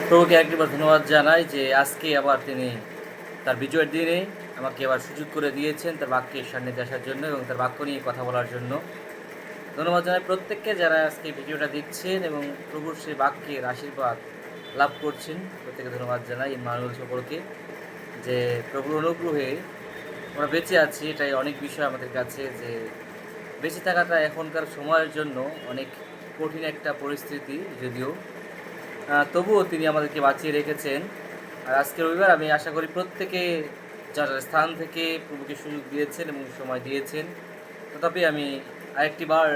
প্রভুকে একবার ধন্যবাদ জানাই যে আজকে আবার তিনি তার বিজয়ের দিনে আমাকে আবার সুযোগ করে দিয়েছেন তার বাক্যের সান্নিধ্যে আসার জন্য এবং তার বাক্য নিয়ে কথা বলার জন্য। ধন্যবাদ জানাই প্রত্যেককে যারা আজকে ভিডিওটা দেখছেন এবং প্রভুর সেই বাক্যের আশীর্বাদ লাভ করছেন। প্রত্যেকে ধন্যবাদ জানাই মানুষ সকলকে যে প্রভুর অনুগ্রহে আমরা বেঁচে আছি। এটাই অনেক বিষয় আমাদের কাছে, যে বেঁচে থাকাটা এখনকার সময়ের জন্য অনেক কঠিন একটা পরিস্থিতি, যদিও তবুও তিনি আমাদেরকে বাঁচিয়ে রেখেছেন। আর আজকে রবিবার, আমি আশা করি প্রত্যেকে যার স্থান থেকে প্রভুকে সুযোগ দিয়েছেন এবং সময় দিয়েছেন। তথাপি আমি আরেকটি বার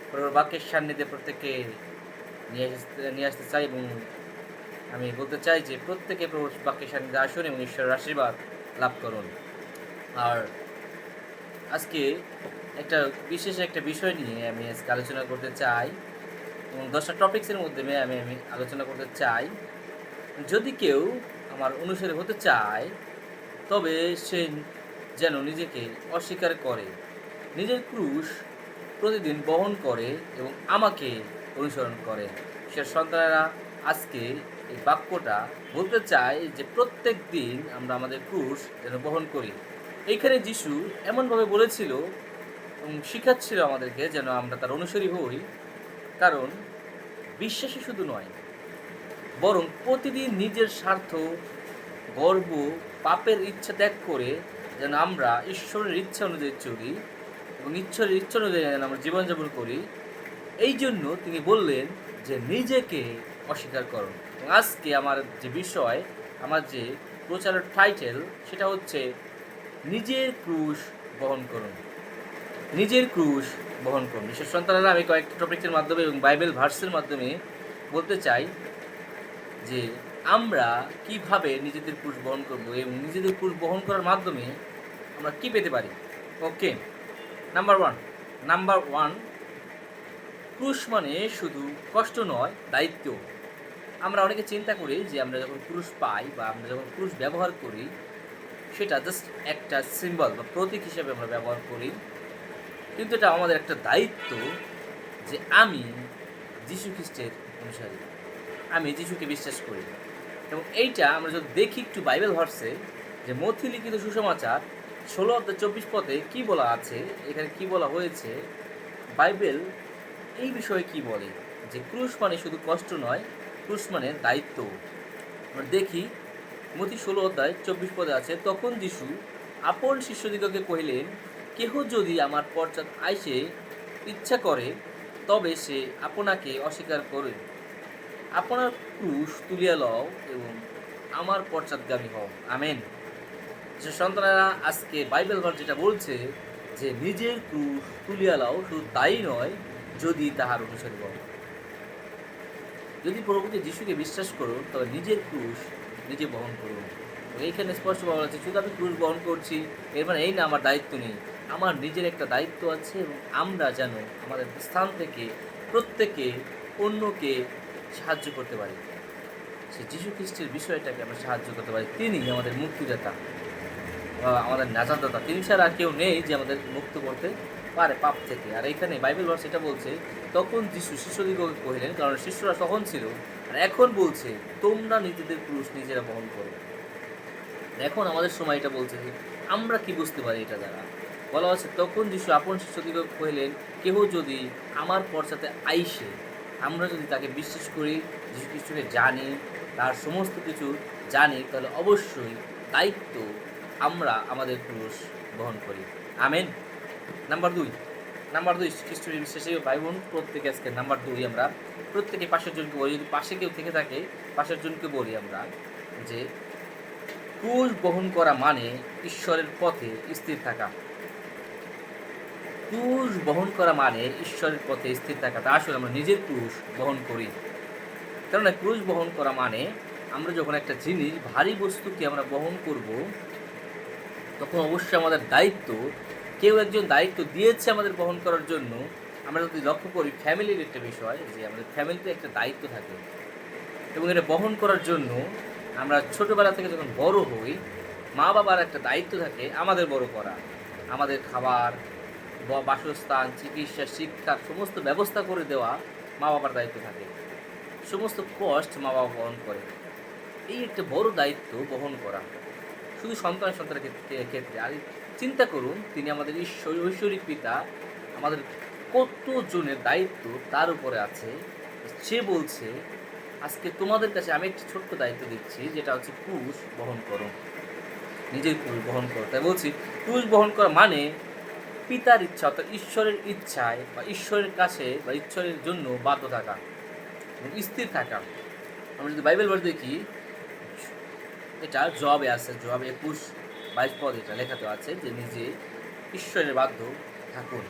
প্রভুর বাক্যের সান্নিধ্যে প্রত্যেককে নিয়ে আসতে চাই এবং আমি বলতে চাই যে প্রত্যেকে প্রভুর বাক্যের সান্নিধ্যে আসুন এবং ঈশ্বরের আশীর্বাদ লাভ করুন। আর আজকে বিশেষ একটা বিষয় নিয়ে আমি আজকে আলোচনা করতে চাই এবং 10টা টপিক্সের মধ্যে আমি আলোচনা করতে চাই। যদি কেউ আমার অনুসারী হতে চায়, তবে সে যেন নিজেকে অস্বীকার করে, নিজের ক্রুশ প্রতিদিন বহন করে এবং আমাকে অনুসরণ করে। সে সন্তানেরা, আজকে এই বাক্যটা বলতে চাই যে প্রত্যেক দিন আমরা আমাদের ক্রুশ যেন বহন করি। এইখানে যিশু এমনভাবে বলেছিল এবং শিখাচ্ছিল আমাদেরকে যেন আমরা তার অনুসারী হই। কারণ বিশ্বাসী শুধু নয়, বরং প্রতিদিন নিজের স্বার্থ, গর্ব, পাপের ইচ্ছা ত্যাগ করে যেন আমরা ঈশ্বরের ইচ্ছা অনুযায়ী চলি এবং ঈশ্বরের ইচ্ছা অনুযায়ী যেন আমরা জীবনযাপন করি। এই জন্য তিনি বললেন যে নিজেকে অস্বীকার করুন। এবং আজকে আমার যে বিষয়, আমার যে প্রচারের টাইটেল, সেটা হচ্ছে নিজের ক্রুশ বহন করুন। নিজের ক্রুশ বহন করুন। বিশেষ সন্তানেরা, আমি কয়েকটি টপিকের মাধ্যমে এবং বাইবেল ভার্সের মাধ্যমে বলতে চাই যে আমরা কিভাবে নিজেদের ক্রুশ বহন করব এবং নিজেদের ক্রুশ বহন করার মাধ্যমে আমরা কি পেতে পারি। ওকে, নাম্বার ওয়ান, ক্রুশ মানে শুধু কষ্ট নয়, দায়িত্ব। আমরা অনেকে চিন্তা করি যে আমরা যখন ক্রুশ পাই বা আমরা যখন ক্রুশ ব্যবহার করি, সেটা জাস্ট একটা সিম্বল বা প্রতীক হিসেবে আমরা ব্যবহার করি, কিন্তু এটা আমাদের একটা দায়িত্ব যে আমি যীশু খ্রিস্টের অনুসারী, আমি যীশুকে বিশ্বাস করি। এবং এইটা আমরা যদি দেখি একটু বাইবেল ভার্সে, যে মথি লিখিত সুসমাচার 16:24 কী বলা আছে, এখানে কি বলা হয়েছে, বাইবেল এই বিষয়ে কি বলে, যে ক্রুশ মানে শুধু কষ্ট নয়, ক্রুশ মানে দায়িত্ব। আমরা দেখি মথি 16:24 আছে, তখন যিশু আপন শিষ্যদিগকে কহিলেন, কেহ যদি আমার পশ্চাৎ আইসে ইচ্ছা করে, তবে সে আপনাকে অস্বীকার করে আপনার ক্রুশ তুলিয়া লও এবং আমার পশ্চাৎগামী হও। আমেন। যে সন্তানেরা, আজকে বাইবেল ভার্স যেটা বলছে যে নিজের ক্রুশ তুলিয়া লও, শুধু তাই নয়, যদি তাহার অনুসারী হও। যদি প্রভুকে যিশুকে বিশ্বাস করো, তবে নিজের ক্রুশ নিজে বহন করুন। এইখানে স্পষ্ট বলা হচ্ছে, শুধু আমি ক্রুশ বহন করছি এর মানে এই না আমার দায়িত্ব নেই। আমার নিজের একটা দায়িত্ব আছে এবং আমরা যেন আমাদের স্থান থেকে প্রত্যেকে অন্যকে সাহায্য করতে পারি। সে যীশু খ্রিস্টের বিষয়টাকে আমরা সাহায্য করতে পারি। তিনি আমাদের মুক্তিদাতা, আমাদের নাজাতদাতা। তিনি ছাড়া আর কেউ নেই যে আমাদের মুক্ত করতে পারে পাপ থেকে। আর এইখানে বাইবেল ভার্স এটা বলছে, তখন যিশু শিষ্যদিগকে কহিলেন, কারণ শিষ্যরা তখন ছিল, আর এখন বলছে তোমরা নিজেদের ক্রুশ নিজেরা বহন করো। এখন আমাদের সময় এটা বলছে যে আমরা কি বুঝতে পারি এটা দ্বারা। বলা হচ্ছে, তখন যিশু আপন শিষ্যদিগকে কহিলেন, কেহ যদি আমার পশ্চাতে আইসে, আমরা যদি তাকে বিশ্বাস করি, যীশু খ্রিস্টকে জানি, তার সমস্ত কিছু জানি, তাহলে অবশ্যই দায়িত্ব আমরা আমাদের ক্রুশ বহন করি। আমেন। নাম্বার দুই খ্রিস্টের বিশ্বাসী ভাই বোন প্রত্যেকে, আজকে নাম্বার 2 আমরা প্রত্যেকে পাশের জনকে বলি, যদি পাশে কেউ থেকে থাকে পাশের জনকে বলি আমরা যে ক্রুশ বহন করা মানে ঈশ্বরের পথে স্থির থাকা। ক্রুশ বহন করা মানে ঈশ্বরের পথে স্থির থাকা। তা আসলে আমরা নিজের ক্রুশ বহন করি। কেননা ক্রুশ বহন করা মানে আমরা যখন একটা জিনিস, ভারী বস্তুকে আমরা বহন করব, তখন অবশ্যই আমাদের দায়িত্ব, কেউ একজন দায়িত্ব দিয়েছে আমাদের বহন করার জন্য। আমরা যদি লক্ষ্য করি, ফ্যামিলির একটা বিষয়, যে আমাদের ফ্যামিলিতে একটা দায়িত্ব থাকে এবং এটা বহন করার জন্য আমরা ছোটোবেলা থেকে যখন বড় হই, মা বাবার একটা দায়িত্ব থাকে আমাদের বড় করা, আমাদের খাবার, বাসস্থান, চিকিৎসা, শিক্ষার সমস্ত ব্যবস্থা করে দেওয়া মা বাবার দায়িত্ব থাকে। সমস্ত কষ্ট মা বাবা বহন করে। এই একটা বড় দায়িত্ব বহন করা, শুধু সন্তানের ক্ষেত্রে। আর চিন্তা করুন, তিনি আমাদের ঐশ্বরিক পিতা, আমাদের কতজনের দায়িত্ব তার উপরে আছে। সে বলছে, আজকে তোমাদের কাছে আমি একটি ছোট্ট দায়িত্ব দিচ্ছি, যেটা হচ্ছে ক্রুশ বহন করো, নিজের ক্রুশ বহন করো। তাই বলছি, ক্রুশ বহন করা মানে পিতার ইচ্ছা, অর্থাৎ ঈশ্বরের ইচ্ছায় বা ঈশ্বরের কাছে বা ঈশ্বরের জন্য বাধ্য থাকা এবং স্থির থাকা। আমরা যদি বাইবেল ভার্স দেখি, এটা জবে আছে, জব 21-22 পদ এটা লেখাতে আছে যে নিজে ঈশ্বরের বাধ্য থাকুন,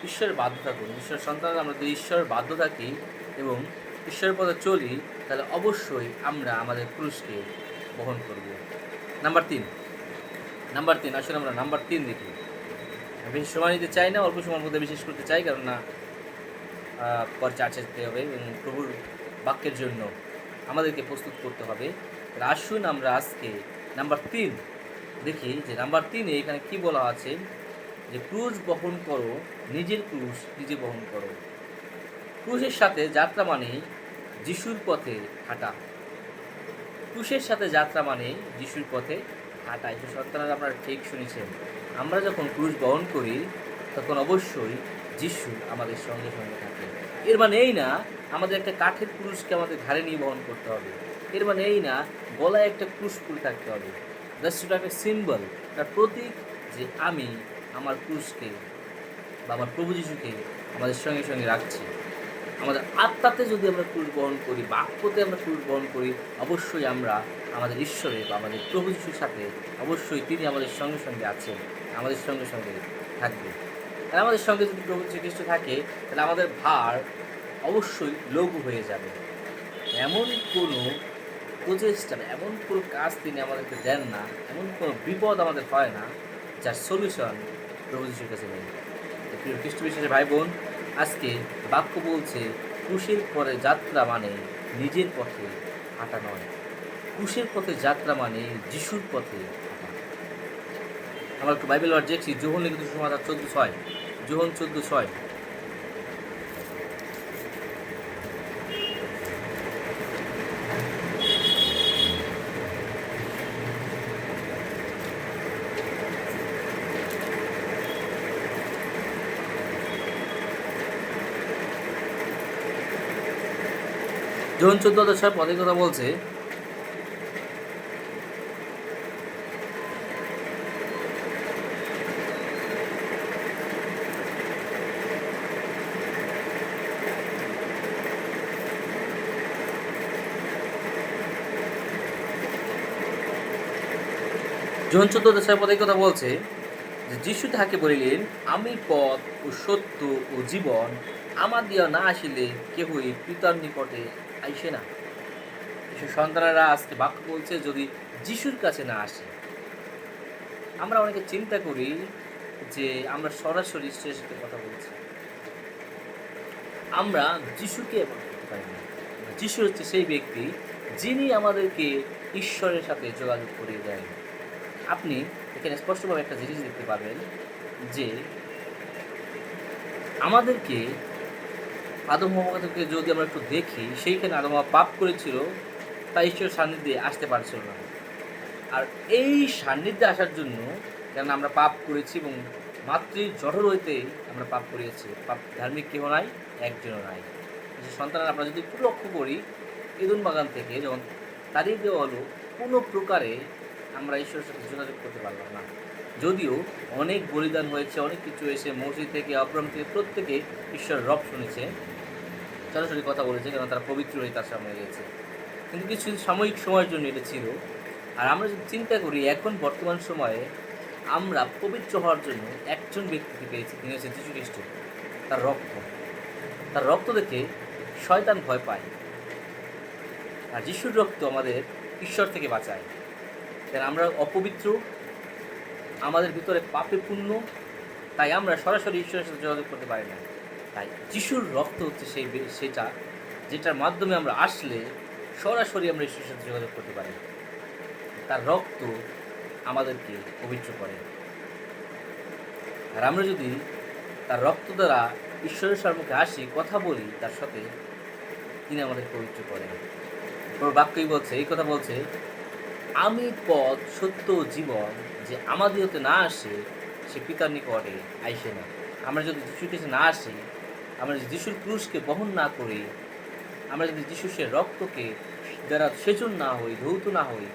ঈশ্বরের বাধ্য থাকুন। ঈশ্বরের সন্তান আমরা যদি ঈশ্বরের বাধ্য থাকি এবং ঈশ্বরের পথে চলি, তাহলে অবশ্যই আমরা আমাদের ক্রুশকে বহন করব। নাম্বার তিন, আসলে আমরা নাম্বার 3 দেখি। বেশি সময় নিতে চাই না, অল্প সময়ের মধ্যে বিশেষ করতে চাই, কেননা পর চার্চে যেতে হবে এবং প্রভুর বাক্যের জন্য আমাদেরকে প্রস্তুত করতে হবে। আসুন আমরা আজকে নাম্বার 3 দেখি, যে নাম্বার 3-এ এখানে কি বলা আছে, যে ক্রুশ বহন করো, নিজের ক্রুশ নিজে বহন করো। ক্রুশের সাথে যাত্রা মানে যিশুর পথে হাঁটা। ক্রুশের সাথে যাত্রা মানে যিশুর পথে হাঁটা। এই সন্তানরা আপনারা ঠিক শুনেছেন, আমরা যখন ক্রুশ বহন করি তখন অবশ্যই যিশু আমাদের সঙ্গে সঙ্গে থাকে। এর মানে এই না আমাদের একটা কাঠের ক্রুশকে আমাদের ঘাড়ে নিয়ে বহন করতে হবে। এর মানে এই না গলায় একটা ক্রুশ ফুল থাকতে হবে। জাস্ট একটা সিম্বল, একটা প্রতীক, যে আমি আমার ক্রুশকে বা আমার প্রভু যিশুকে আমাদের সঙ্গে সঙ্গে রাখছি। আমাদের আত্মাতে যদি আমরা ক্রুশ বহন করি, বাক্যতে আমরা ক্রুশ বহন করি, অবশ্যই আমরা আমাদের ঈশ্বরে বা আমাদের প্রভু যিশুর সাথে অবশ্যই তিনি আমাদের সঙ্গে সঙ্গে আছেন, আমাদের সঙ্গে সঙ্গে থাকবে। আর আমাদের সঙ্গে যদি প্রভু শ্রীখ্রিস্ট থাকে, তাহলে আমাদের ভার অবশ্যই লঘু হয়ে যাবে। এমন কোনো প্রচেষ্টা, এমন কোনো কাজ তিনি আমাদেরকে দেন না, এমন কোনো বিপদ আমাদের হয় না যার সলিউশন প্রভু যিশুর কাছে নেই। প্রিয় খ্রিস্ট বিশ্বাসী ভাই বোন, আজকে বাক্য বলছে ক্রুশের পরে যাত্রা মানে নিজের পথে হাঁটা নয়, ক্রুশের পথে যাত্রা মানে যিশুর পথে হাঁটা। আমরা একটু বাইবেল ওয়ার্ড দেখছি, যোহন লিখিত সুসমাচার 14:6, যোহন 14:6। যোহন 14:6 পদের কথা বলছে, যোহন 14:6 পদের কথা বলছে যে যিশু তাহাকে বলিলেন, আমি পথ ও সত্য ও জীবন, আমার দিয়া না আসিলে কেহই পিতার নিকটে আইসে না। যিশু সন্তানেরা আজকে বাক্য বলছে, যদি যিশুর কাছে না আসে। আমরা অনেকে চিন্তা করি যে আমরা সরাসরি ঈশ্বরের সাথে কথা বলছি, আমরা যিশুকে করতে পারি না। যিশু হচ্ছে সেই ব্যক্তি যিনি আমাদেরকে ঈশ্বরের সাথে যোগাযোগ করিয়ে দেন। আপনি এখানে স্পষ্টভাবে একটা জিনিস দেখতে পাবেন, যে আমাদেরকে আদম হওয়াকে যদি আমরা একটু দেখি, সেইখানে আদম হওয়া পাপ করেছিল, তাই ঈশ্বরের সান্নিধ্যে আসতে পারছিল না। আর এই সান্নিধ্যে আসার জন্য, কেন আমরা পাপ করেছি এবং মাতৃর জঠর হইতে আমরা পাপ করিয়েছি, পাপ ধার্মিক কেহ নাই, একজনও নাই। সন্তানরা আমরা যদি একটু লক্ষ্য করি, এদুন বাগান থেকে যখন তাড়িয়ে দেওয়া হলো, কোনো প্রকারে আমরা ঈশ্বরের সাথে যোগাযোগ করতে পারলাম না। যদিও অনেক বলিদান হয়েছে, অনেক কিছু এসে মসজিদ থেকে অব্রাম থেকে প্রত্যেকে ঈশ্বরের রব শুনেছে, সরাসরি কথা বলেছে, কারণ তারা পবিত্র হয়ে তার সামনে গিয়েছে। কিন্তু কিছু সাময়িক সময়ের জন্য এটা ছিল। আর আমরা যদি চিন্তা করি, এখন বর্তমান সময়ে আমরা পবিত্র হওয়ার জন্য একজন ব্যক্তিকে পেয়েছি, তিনি হচ্ছে যীশু খ্রিস্ট। তার রক্ত দেখে শয়তান ভয় পায়, আর যিশুর রক্ত আমাদের ঈশ্বর থেকে বাঁচায়। কারণ আমরা অপবিত্র, আমাদের ভিতরে পাপে পূর্ণ, তাই আমরা সরাসরি ঈশ্বরের সাথে যোগাযোগ করতে পারি না। তাই যিশুর রক্ত হচ্ছে সেটা যেটার মাধ্যমে আমরা আসলে সরাসরি আমরা ঈশ্বরের সাথে যোগাযোগ করতে পারি। তার রক্ত আমাদেরকে পবিত্র করে। আর আমরা যদি তার রক্ত দ্বারা ঈশ্বরের সম্মুখে আসি, কথা বলি তার সাথে, তিনি আমাদের পবিত্র করেন। বাক্যই বলছে, এই কথা বলছে, আমি পথ সত্য জীবন, যে আমাদের হতে না আসে সে পিতার নিকটে আইসে না। আমরা যদি যিশুর কাছে না আসি, আমরা যদি যিশুর ক্রুশকে বহন না করি, আমরা যদি যিশুর সে রক্তকে দ্বারা সেচন না হই, ধৌত না হই,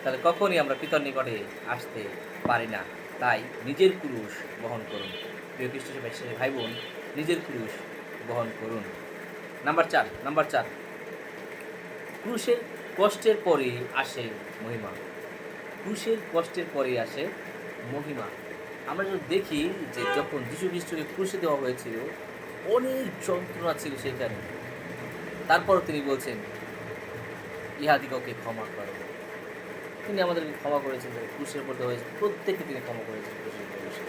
তাহলে কখনই আমরা পিতার নিকটে আসতে পারি না। তাই নিজের ক্রুশ বহন করুন। প্রিয় খ্রিস্ট ভাই বোন, নিজের ক্রুশ বহন করুন। নাম্বার চার, ক্রুশের কষ্টের পরে আসে মহিমা। ক্রুশের কষ্টের পরে আসে মহিমা। আমরা যদি দেখি যে যখন যীশু খ্রিস্টকে ক্রুশে দেওয়া হয়েছিল, অনেক যন্ত্রণা ছিল সেখানে। তারপর তিনি বলছেন, ইহাদিগকে ক্ষমা করো। তিনি আমাদেরকে ক্ষমা করেছেন, ক্রুশের উপর দেওয়া হয়েছে, প্রত্যেককে তিনি ক্ষমা করেছেন ক্রুশের উপর বসে।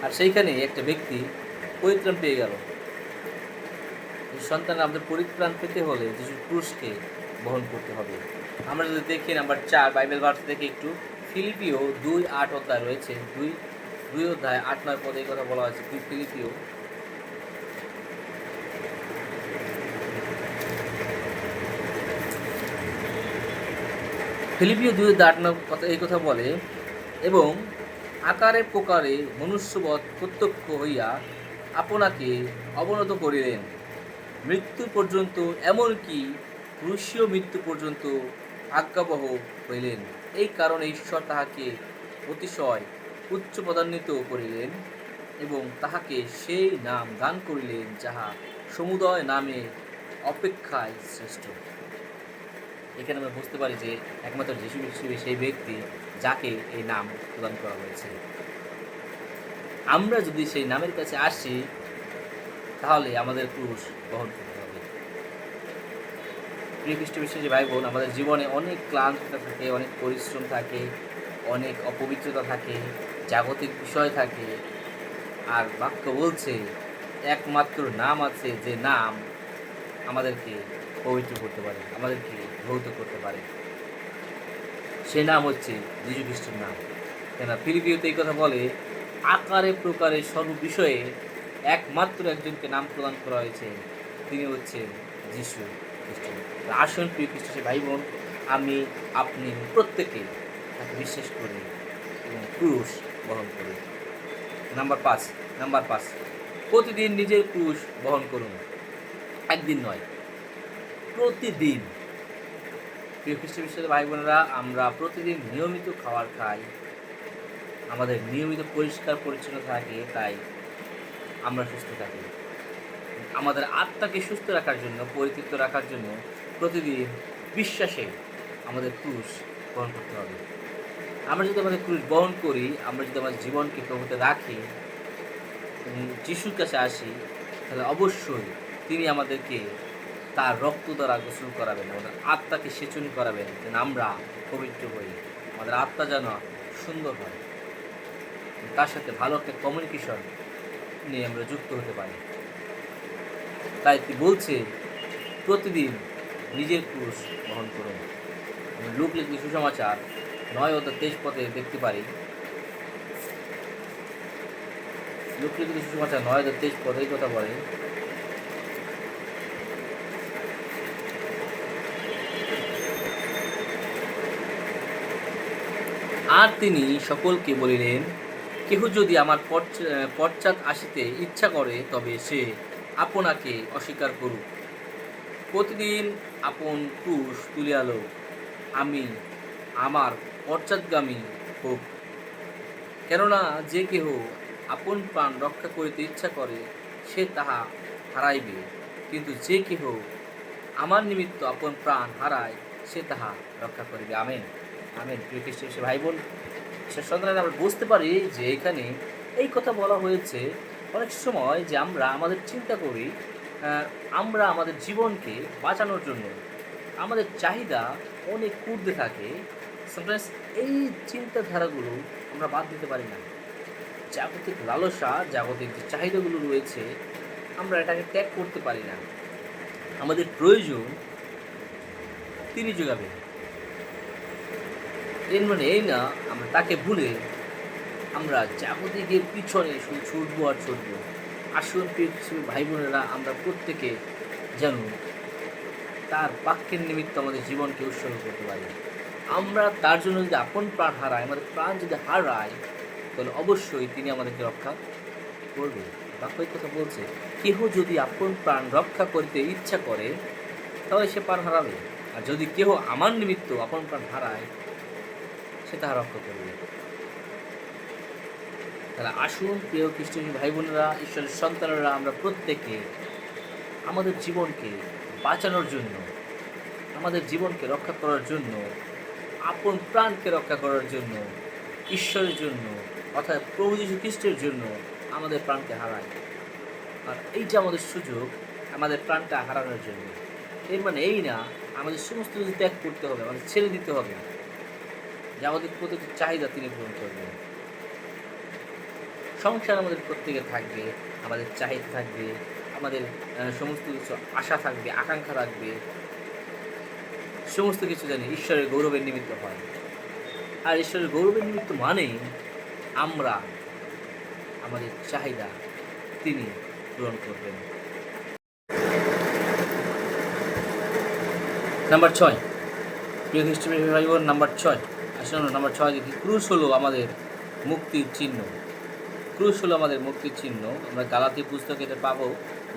আর সেইখানে একটা ব্যক্তি পরিত্রাণ পেয়ে গেল। সন্তান আমাদের পরিত্রাণ পেতে হলে যিশুর ক্রুশকে বহন করতে হবে। আমরা যদি দেখি নাম্বার 4 বাইবেল ভার্স থেকে একটু, ফিলিপিও 2:8 অধ্যায় রয়েছে, 2 অধ্যায় 8-9 পদে এই কথা বলা হয়েছে। ফিলিপিও 2:8 কথা এই কথা বলে, এবং আকারে প্রকারে মনুষ্যবৎ প্রত্যক্ষ হইয়া আপনাকে অবনত করিলেন, মৃত্যু পর্যন্ত, এমনকি ক্রুশীয় মৃত্যু পর্যন্ত আজ্ঞাবহ হইলেন। এই কারণে ঈশ্বর তাহাকে অতিশয় উচ্চ পদান্বিত করিলেন এবং তাহাকে সেই নাম দান করিলেন যাহা সমুদয় নামে অপেক্ষায় শ্রেষ্ঠ। এখানে আমরা বুঝতে পারি যে একমাত্র যীশু খ্রিস্ট সেই ব্যক্তি যাকে এই নাম প্রদান করা হয়েছে। আমরা যদি সেই নামের কাছে আসি, তাহলে আমাদের ক্রুশ বহন করতে হবে। প্রিয় খ্রিস্ট বিশ্বাসী ভাই বোন, আমাদের জীবনে অনেক ক্লান্তিতা থাকে, অনেক পরিশ্রম থাকে, অনেক অপবিত্রতা থাকে, জাগতিক বিষয় থাকে। আর বাক্য বলছে একমাত্র নাম আছে, যে নাম আমাদেরকে পবিত্র করতে পারে, আমাদেরকে ধৌত করতে পারে। সে নাম হচ্ছে যীশু খ্রিস্টের নাম। কেন ফিলিপিওতে এই কথা বলে, আকারে প্রকারে সর্ব বিষয়ে একমাত্র একজনকে নাম প্রদান করা হয়েছে, তিনি হচ্ছেন যীশু খ্রিস্ট। আসুন প্রিয় খ্রিস্টের ভাই বোন, আমি আপনি প্রত্যেকে তাকে বিশ্বাস করি এবং ক্রুশ বহন করি। নাম্বার পাঁচ, প্রতিদিন নিজের ক্রুশ বহন করুন। একদিন নয়, প্রতিদিন। প্রিয় খ্রিস্ট বিশ্বাসী ভাই বোনেরা, আমরা প্রতিদিন নিয়মিত খাবার খাই, আমাদের নিয়মিত পরিষ্কার পরিচ্ছন্ন থাকে, তাই আমরা সুস্থ থাকি। আমাদের আত্মাকে সুস্থ রাখার জন্য, পরিতৃপ্ত রাখার জন্য প্রতিদিন বিশ্বাসে আমাদের ক্রুশ বহন করতে হবে। আমরা যদি আমাদের ক্রুশ বহন করি, আমরা যদি আমাদের জীবনকে প্রভুতে রাখি এবং যিশুর কাছে আসি, তাহলে অবশ্যই তিনি আমাদেরকে তার রক্ত দ্বারা গোসল করাবেন, আমাদের আত্মাকে সেচন করাবেন, যেন আমরা পবিত্র হই, আমাদের আত্মা যেন সুন্দর হয়, তার সাথে ভালো একটা কমিউনিকেশন নিয়ে আমরা যুক্ত হতে পারি। তাই বলছে প্রতিদিন নিজের ক্রুশ বহন করুন। আমরা লুক লিখিত সুসমাচার 9:23 পদে দেখতে পারি। লুক লিখিত সুসমাচার 9:23 পদে কথা বলে, আর তিনি সকলকে বলিলেন, কেহ যদি আমার পশ্চাৎ আসিতে ইচ্ছা করে, তবে সে আপনাকে অস্বীকার করুক, প্রতিদিন আপন ক্রুশ তুলিয়া লউক, আমি আমার পশ্চাৎগামী হোক। কেননা যে কেহ আপন প্রাণ রক্ষা করিতে ইচ্ছা করে, সে তাহা হারাইবে, কিন্তু যে কেহ আমার নিমিত্ত আপন প্রাণ হারায়, সে তাহা রক্ষা করিবে। Amen, amen. প্রিয় খ্রিস্ট ভাই বোন, সে সন্তান আমরা বুঝতে পারি যে এখানে এই কথা বলা হয়েছে। অনেক সময় যে আমরা আমাদের চিন্তা করি, আমরা আমাদের জীবনকে বাঁচানোর জন্য আমাদের চাহিদা অনেক ঊর্ধ্বে থাকে। সামটাইমস এই চিন্তাধারাগুলো আমরা বাদ দিতে পারি না। জাগতিক লালসা, জাগতিক যে চাহিদাগুলো রয়েছে, আমরা এটাকে ত্যাগ করতে পারি না। আমাদের প্রয়োজন তিনি যোগাবেন। এর মানে এই না আমরা তাকে ভুলে আমরা জাগতিকের পিছনে শুধু ছুটবো আর ছুটবো। আসুন প্রিয় ভাই বোনেরা, আমরা প্রত্যেকে যেন তার বাক্যের নিমিত্ত আমাদের জীবনকে উৎসর্গ করতে পারি। আমরা তার জন্য যদি আপন প্রাণ হারাই, আমাদের প্রাণ যদি হারাই, তাহলে অবশ্যই তিনি আমাদেরকে রক্ষা করবে। বাক্য এই কথা বলছে, কেহ যদি আপন প্রাণ রক্ষা করতে ইচ্ছা করে তাহলে সে প্রাণ হারাবে, আর যদি কেহ আমার নিমিত্ত আপন প্রাণ হারায় সে তাহা রক্ষা করবে। তাহলে আসুন প্রিয় খ্রিস্টান ভাই বোনেরা, ঈশ্বরের সন্তানেরা, আমরা প্রত্যেকে আমাদের জীবনকে বাঁচানোর জন্য, আমাদের জীবনকে রক্ষা করার জন্য, আপন প্রাণকে রক্ষা করার জন্য, ঈশ্বরের জন্য অর্থাৎ প্রভু যীশু খ্রিস্টের জন্য আমাদের প্রাণকে হারাই। আর এইটা আমাদের সুযোগ আমাদের প্রাণটা হারানোর জন্য। এর মানে এই না আমাদের সমস্ত কিছু ত্যাগ করতে হবে, আমাদের ছেড়ে দিতে হবে, যে আমাদের প্রতিটি চাহিদা তিনি পূরণ করবেন। সংসার আমাদের প্রত্যেকে থাকবে, আমাদের চাহিদা থাকবে, আমাদের সমস্ত কিছু আশা থাকবে, আকাঙ্ক্ষা থাকবে, সমস্ত কিছু জানি ঈশ্বরের গৌরবের নিমিত্ত হয়। আর ঈশ্বরের গৌরবের নিমিত্ত মানেই আমরা আমাদের চাহিদা তিনি পূরণ করবেন। নাম্বার 6, প্রিয় খ্রিস্টান ভাই বোন, নাম্বার 6 আসলে নাম্বার 6 দেখি, ক্রুশ হলো আমাদের মুক্তির চিহ্ন। ক্রুশ হলো আমাদের মুক্তির চিহ্ন। আমরা গালাতী পুস্তকে এটা পাবো।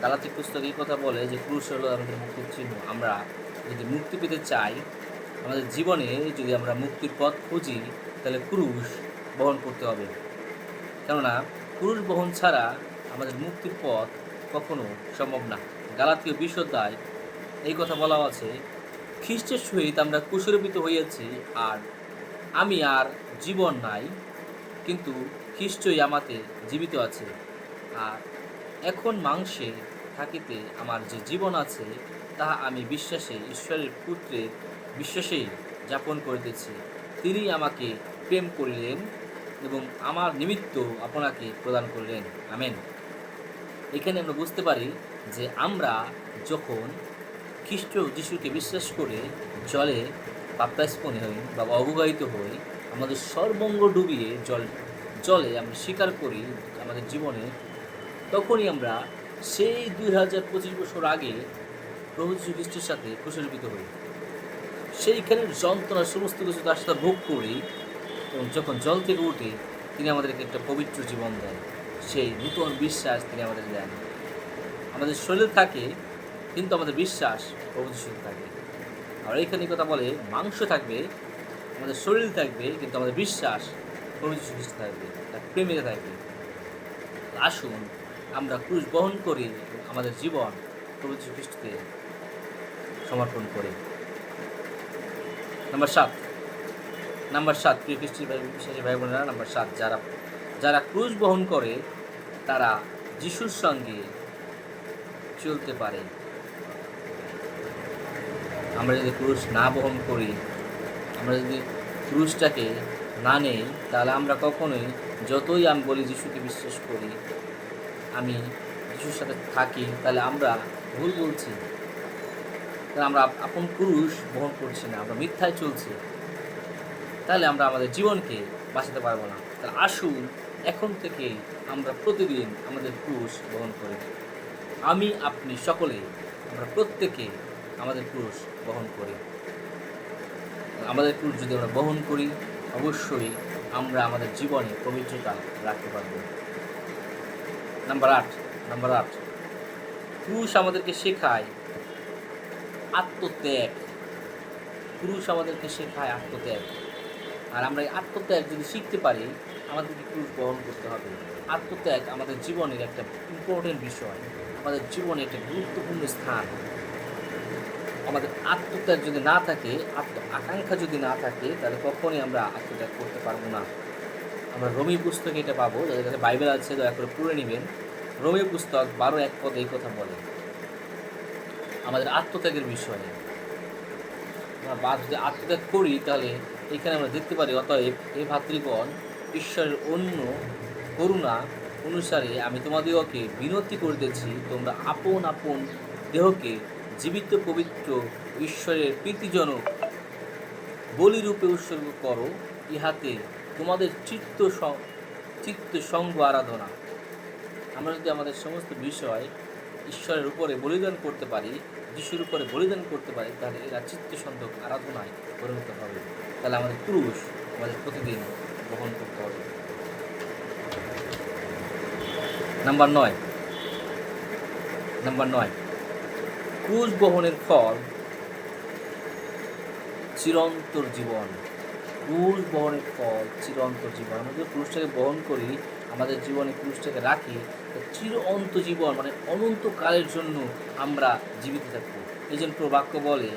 গালাতী পুস্তকে এই কথা বলে যে ক্রুশ হলো আমাদের মুক্তির চিহ্ন। আমরা যদি মুক্তি পেতে চাই, আমাদের জীবনে যদি আমরা মুক্তির পথ খুঁজি, তাহলে ক্রুশ বহন করতে হবে। কেননা ক্রুশ বহন ছাড়া আমাদের মুক্তির পথ কখনো সম্ভব না। গালাতীয় 20 অধ্যায় এই কথা বলা আছে, খ্রিস্টের সহিত আমরা ক্রুশারোপিত হইয়াছি, আর আমি আর জীবন নাই, কিন্তু খ্রিস্টই আমাতে জীবিত আছে। আর এখন মাংসে থাকিতে আমার যে জীবন আছে, তাহা আমি বিশ্বাসে ঈশ্বরের পুত্রের বিশ্বাসেই যাপন করিতেছি। তিনি আমাকে প্রেম করিলেন এবং আমার নিমিত্ত আপনাকে প্রদান করলেন। আমেন। এখানে আমরা বুঝতে পারি যে আমরা যখন খ্রিস্ট যিশুকে বিশ্বাস করে জলে বাপ্তাস্পনি হই বা অবগাহিত হই, আমাদের সর্বঙ্গ ডুবিয়ে জলে আমরা স্বীকার করি আমাদের জীবনে, তখনই আমরা সেই 2025 বছর আগে প্রভু যীশু খ্রিস্টের সাথে ক্রুশারোপিত হই। সেইখানের যন্ত্রণার সমস্ত কিছু তার সাথে ভোগ করি, এবং যখন জল থেকে উঠে তিনি আমাদেরকে একটা পবিত্র জীবন দেন। সেই নূতন বিশ্বাস তিনি আমাদের দেন। আমাদের শরীর থাকে কিন্তু আমাদের বিশ্বাস প্রভু যীশুতে থাকে। আর এইখানে কথা বলে, মাংস থাকবে, আমাদের শরীর থাকবে, কিন্তু আমাদের বিশ্বাস প্রভু যীশু খ্রিস্ট থাকবে, তার প্রেমে থাকবে। আসুন আমরা ক্রুশ বহন করি, আমাদের জীবন প্রভু যীশু খ্রিস্টকে সমর্পণ করি। নাম্বার 7 প্রিয় খ্রিস্টান বিশ্বাসী ভাই বোনেরা, নাম্বার 7, যারা ক্রুশ বহন করে তারা যিশুর সঙ্গে চলতে পারে। আমরা যদি ক্রুশ না বহন করি, আমরা যদি ক্রুশটাকে না নেই, তাহলে আমরা কখনোই, যতই আমি বলি যিশুকে বিশ্বাস করি, আমি যিশুর সাথে থাকি, তাহলে আমরা ভুল বলছি। তাহলে আমরা আপন ক্রুশ বহন করছি না, আমরা মিথ্যায় চলছি। তাহলে আমরা আমাদের জীবনকে বাঁচাতে পারবো না। তাহলে আসুন এখন থেকে আমরা প্রতিদিন আমাদের ক্রুশ বহন করি। আমি, আপনি সকলেই, আমরা প্রত্যেকে আমাদের ক্রুশ বহন করি। আমাদের ক্রুশ যদি আমরা বহন করি, অবশ্যই আমরা আমাদের জীবনে পবিত্রতা রাখতে পারব। নাম্বার 8, ক্রুশ আমাদেরকে শেখায় আত্মত্যাগ। ক্রুশ আমাদেরকে শেখায় আত্মত্যাগ। আর আমরা এই আত্মত্যাগ যদি শিখতে পারি, আমাদেরকে ক্রুশ বহন করতে হবে। আত্মত্যাগ আমাদের জীবনের একটা ইম্পর্টেন্ট বিষয়, আমাদের জীবনে একটা গুরুত্বপূর্ণ স্থান। আমাদের আত্মত্যাগ যদি না থাকে, আকাঙ্ক্ষা যদি না থাকে, তাহলে কখনই আমরা আত্মত্যাগ করতে পারবো না। আমরা রোমী পুস্তকে এটা পাবো, যাদের কাছে বাইবেল আছে দয়া করে পড়ে নেবেন। রোমী পুস্তক 12:1 এই কথা বলে আমাদের আত্মত্যাগের বিষয়ে। আমরা যদি আত্মত্যাগ করি, তাহলে এখানে আমরা দেখতে পারি, অতএব হে ভাতৃগণ, ঈশ্বরের অন্য করুণা অনুসারে আমি তোমাদিগকে বিনতি করিতেছি, তোমরা আপন আপন দেহকে জীবিত, পবিত্র, ঈশ্বরের প্রীতিজনক বলিরূপে উৎসর্গ করো, ইহাতে তোমাদের চিত্ত সঙ্গ আরাধনা। আমরা যদি আমাদের সমস্ত বিষয় ঈশ্বরের উপরে বলিদান করতে পারি, যিশুর উপরে বলিদান করতে পারি, তাহলে এরা চিত্তসন্তক আরাধনায় পরিণত হবে। তাহলে আমাদের ক্রুশ আমাদের প্রতিদিন বহন করতে হবে। নাম্বার 9, ক্রুশ বহনের ফল চিরন্তর জীবন। ক্রুশ বহনের ফল চিরন্তর জীবন। আমরা যদি ক্রুশটাকে বহন করি, আমাদের জীবনে ক্রুশটাকে রাখি, চিরন্ত জীবন মানে অনন্তকালের জন্য আমরা জীবিত থাকবো। এই জন্য বাক্য বলে,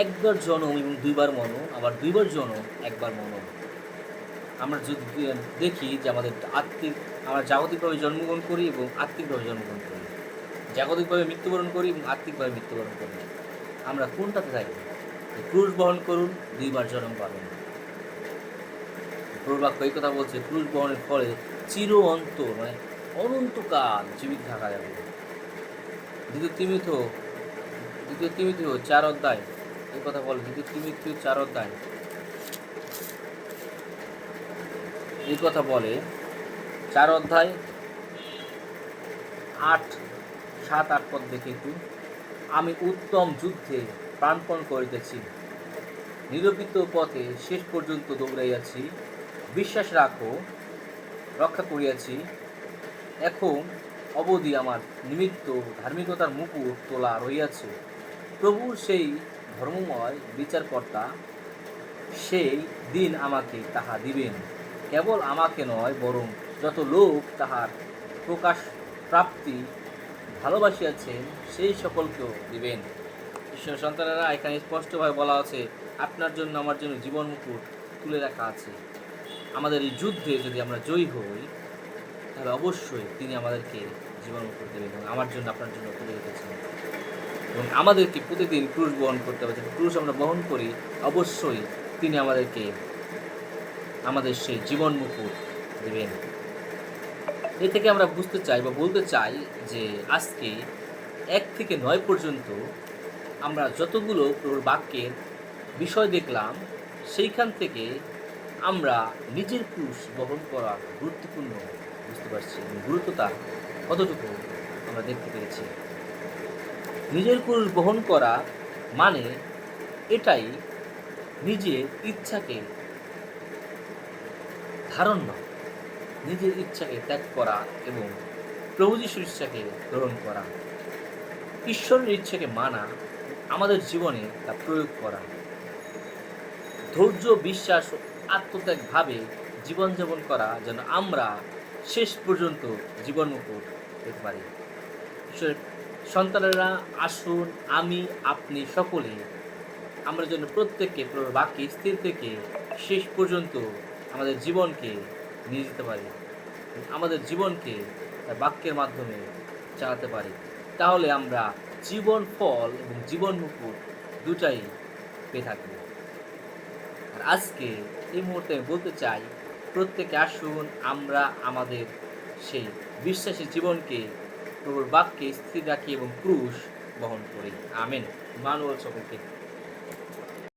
একবার জনম এবং দুইবার মরণ, আবার দুইবার জনম একবার মরণ। আমরা যদি দেখি যে আমরা জাগতিকভাবে জন্মগ্রহণ করি এবং আত্মিকভাবে জন্মগ্রহণ করি, জাগতিকভাবে মৃত্যুবরণ করি এবং আত্মিকভাবে মৃত্যুবরণ করি। আমরা কোনটাতে থাকি? ক্রুশ বহন করুন, দুইবার জন্ম পাবেন। প্রবাক্য এই কথা বলছে, ক্রুশ বহনের ফলে চিরন্তর মানে অনন্তকাল জীবিত থাকা যাবে। দ্বিতীয় তিমোথেও 4 অধ্যায় এই কথা বলে। দ্বিতীয় তিমোথেও 4 অধ্যায় এই কথা বলে। 4 অধ্যায় 7-8 পদ দেখে একটু। আমি উত্তম যুদ্ধে প্রাণপণ করিতেছি, নিরূপিত পথে শেষ পর্যন্ত দৌড়াইয়াছি, বিশ্বাস রক্ষা করিয়াছি। এখন অবধি আমার নিমিত্ত ধার্মিকতার মুকুট তোলা রহিয়াছে। প্রভু সেই ধর্মময় বিচারকর্তা সেই দিন আমাকে তাহা দিবেন। কেবল আমাকে নয়, বরং যত লোক তাহার প্রকাশ প্রাপ্তি ভালোবাসিয়াছেন সেই সকলকেও দিবেন। ঈশ্বর সন্তানেরা, এখানে স্পষ্টভাবে বলা আছে, আপনার জন্য আমার জন্য জীবন মুকুট তুলে রাখা আছে। আমাদের এই যুদ্ধে যদি আমরা জয়ী হই, তাহলে অবশ্যই তিনি আমাদেরকে জীবন মুকুট দেবেন এবং আমার জন্য আপনার জন্য তুলে রেখেছেন। এবং আমাদেরকে প্রতিদিন ক্রুশ বহন করতে হবে। যদি ক্রুশ আমরা বহন করি, অবশ্যই তিনি আমাদেরকে আমাদের সেই জীবন মুকুট দেবেন। এ থেকে আমরা বুঝতে চাই বা বলতে চাই যে আজকে 1 থেকে 9 পর্যন্ত আমরা যতগুলো বাক্যের বিষয় দেখলাম, সেইখান থেকে আমরা নিজের ক্রুশ বহন করা গুরুত্বপূর্ণ বুঝতে পারছি এবং গুরুত্বটা কতটুকু আমরা দেখতে পেরেছি। নিজের ক্রুশ বহন করা মানে এটাই, নিজের ইচ্ছাকে ধারণ নয়, নিজের ইচ্ছাকে ত্যাগ করা এবং প্রভু যিশুর ইচ্ছাকে গ্রহণ করা, ঈশ্বরের ইচ্ছাকে মানা, আমাদের জীবনে তা প্রয়োগ করা, ধৈর্য, বিশ্বাস ও আত্মত্যাগভাবে জীবনযাপন করা, যেন আমরা শেষ পর্যন্ত জীবন মুকুট পেতে পারি। ঈশ্বরের সন্তানেরা, আসুন আমি আপনি সকলে আমরা যেন প্রত্যেককে বাক্যে স্থির থেকে শেষ পর্যন্ত আমাদের জীবনকে নিয়ে যেতে পারি, আমাদের জীবনকে বাক্যের মাধ্যমে চালাতে পারি। তাহলে আমরা জীবন ফল এবং জীবন মুকুট দুটাই পেয়ে থাকব। আর আজকে এই মুহূর্তে আমি বলতে চাই, প্রত্যেকে আসুন আমরা আমাদের সেই বিশ্বাসী জীবনকে প্রভুর বাক্যে স্থির রাখি এবং ক্রুশ বহন করি। আমেন। মানুষ সকলকে